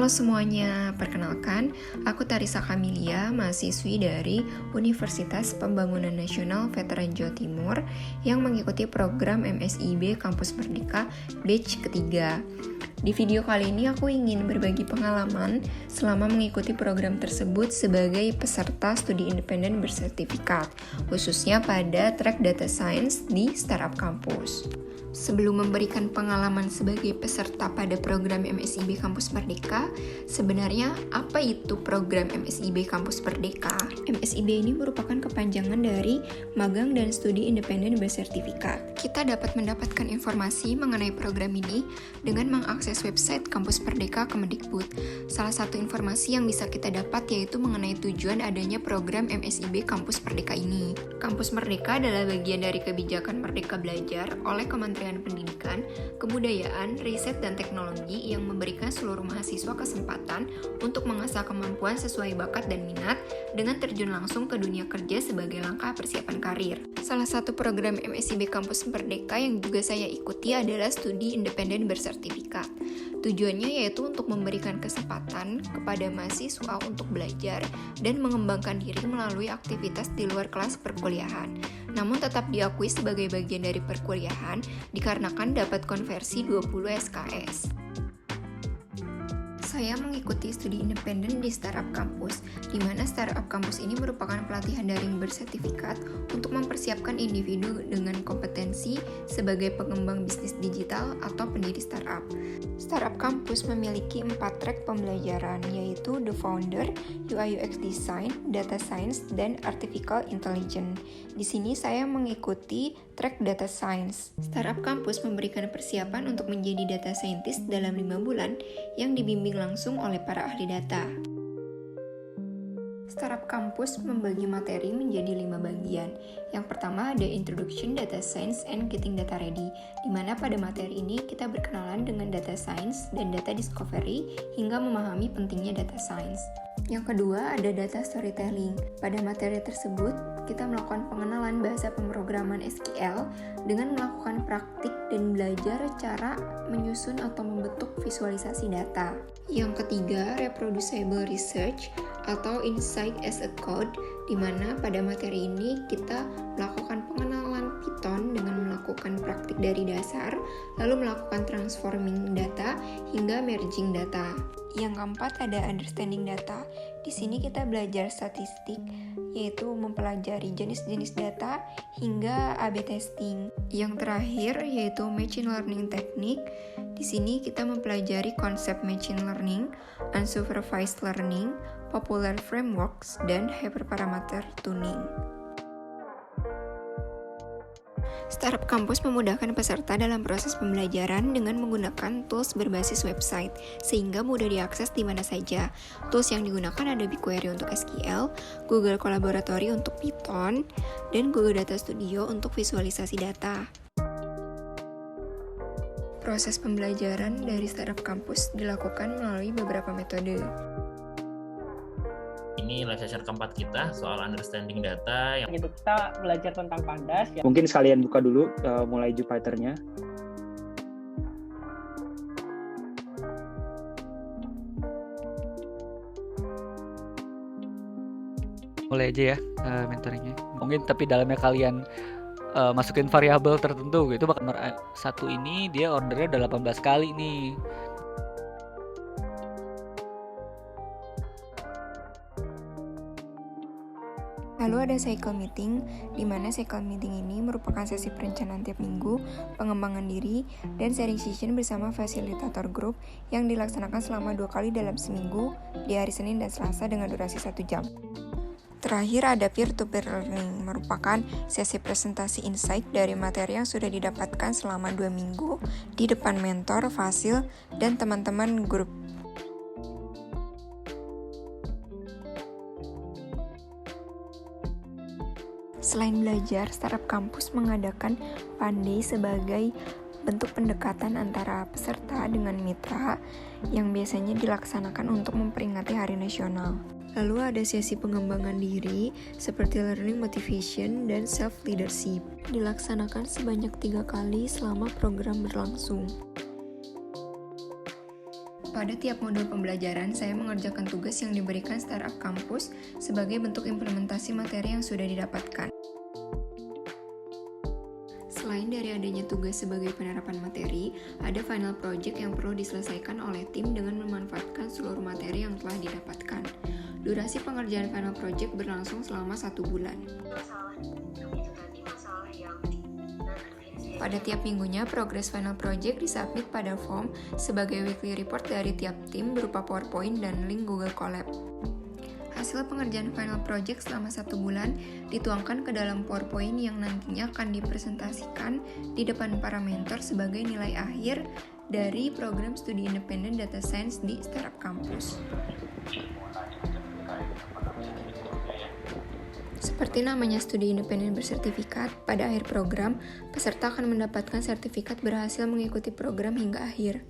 Halo semuanya, perkenalkan, aku Tarisa Kamilia, mahasiswi dari Universitas Pembangunan Nasional Veteran Jawa Timur yang mengikuti program MSIB Kampus Merdeka batch ketiga. Di video kali ini aku ingin berbagi pengalaman selama mengikuti program tersebut sebagai peserta studi independen bersertifikat, khususnya pada track Data Science di Startup Kampus. Sebelum memberikan pengalaman sebagai peserta pada program MSIB Kampus Merdeka, sebenarnya apa itu program MSIB Kampus Merdeka? MSIB ini merupakan kepanjangan dari Magang dan Studi Independen Bersertifikat. Kita dapat mendapatkan informasi mengenai program ini dengan mengakses website Kampus Merdeka Kemendikbud. Salah satu informasi yang bisa kita dapat yaitu mengenai tujuan adanya program MSIB Kampus Merdeka ini. Kampus Merdeka adalah bagian dari kebijakan Merdeka Belajar oleh Kementerian Pendidikan, Kebudayaan, Riset, dan Teknologi yang memberikan seluruh mahasiswa kesempatan untuk mengasah kemampuan sesuai bakat dan minat dengan terjun langsung ke dunia kerja sebagai langkah persiapan karir. Salah satu program MSIB Kampus Merdeka yang juga saya ikuti adalah studi independen bersertifikat. Tujuannya yaitu untuk memberikan kesempatan kepada mahasiswa untuk belajar dan mengembangkan diri melalui aktivitas di luar kelas perkuliahan, namun tetap diakui sebagai bagian dari perkuliahan dikarenakan dapat konversi 20 SKS. Saya mengikuti studi independen di Startup Kampus, di mana Startup Kampus ini merupakan pelatihan daring bersertifikat untuk mempersiapkan individu dengan kompetensi sebagai pengembang bisnis digital atau pendiri startup. Startup Kampus memiliki 4 track pembelajaran, yaitu The Founder, UI UX Design, Data Science, dan Artificial Intelligence. Di sini saya mengikuti track Data Science. Startup Kampus memberikan persiapan untuk menjadi data scientist dalam 5 bulan yang dibimbing langsung oleh para ahli data. Startup Kampus membagi materi menjadi 5 bagian. Yang pertama ada Introduction Data Science and Getting Data Ready, di mana pada materi ini kita berkenalan dengan data science dan data discovery hingga memahami pentingnya data science. Yang kedua ada Data Storytelling. Pada materi tersebut, kita melakukan pengenalan bahasa pemrograman SQL dengan melakukan praktik dan belajar cara menyusun atau membentuk visualisasi data. Yang ketiga, Reproducible Research atau Insight as a Code, di mana pada materi ini kita melakukan pengenalan Python dengan melakukan praktik dari dasar, lalu melakukan transforming data hingga merging data. Yang keempat ada Understanding Data. Di sini kita belajar statistik, yaitu mempelajari jenis-jenis data hingga A/B testing. Yang terakhir yaitu Machine Learning Technique. Di sini kita mempelajari konsep machine learning, unsupervised learning, popular frameworks, dan hyperparameter tuning. Startup Kampus memudahkan peserta dalam proses pembelajaran dengan menggunakan tools berbasis website, sehingga mudah diakses di mana saja. Tools yang digunakan ada BigQuery untuk SQL, Google Collaboratory untuk Python, dan Google Data Studio untuk visualisasi data. Proses pembelajaran dari Startup Kampus dilakukan melalui beberapa metode. Ini live session keempat kita soal understanding data. Gitu, kita belajar tentang Pandas. Ya. Mungkin sekalian buka dulu mulai Jupyter-nya. Mulai aja ya mentoringnya. Mungkin tapi dalamnya kalian masukin variabel tertentu gitu. Bakal satu ini dia ordernya udah 18 kali nih. Lalu ada cycle meeting, di mana cycle meeting ini merupakan sesi perencanaan tiap minggu, pengembangan diri, dan sharing session bersama fasilitator grup yang dilaksanakan selama 2 kali dalam seminggu, di hari Senin dan Selasa dengan durasi 1 jam. Terakhir ada peer-to-peer learning, merupakan sesi presentasi insight dari materi yang sudah didapatkan selama 2 minggu di depan mentor, fasil, dan teman-teman grup. Selain belajar, Startup Kampus mengadakan Panday sebagai bentuk pendekatan antara peserta dengan mitra yang biasanya dilaksanakan untuk memperingati Hari Nasional. Lalu ada sesi pengembangan diri seperti learning motivation dan self-leadership. Dilaksanakan sebanyak 3 kali selama program berlangsung. Pada tiap modul pembelajaran, saya mengerjakan tugas yang diberikan Startup Kampus sebagai bentuk implementasi materi yang sudah didapatkan. Selain dari adanya tugas sebagai penerapan materi, ada final project yang perlu diselesaikan oleh tim dengan memanfaatkan seluruh materi yang telah didapatkan. Durasi pengerjaan final project berlangsung selama 1 bulan. Pada tiap minggunya, progres final project disubmit pada form sebagai weekly report dari tiap tim berupa PowerPoint dan link Google Colab. Hasil pengerjaan final project selama 1 bulan dituangkan ke dalam PowerPoint yang nantinya akan dipresentasikan di depan para mentor sebagai nilai akhir dari program studi independen data science di Startup Kampus. Seperti namanya studi independen bersertifikat, pada akhir program, peserta akan mendapatkan sertifikat berhasil mengikuti program hingga akhir.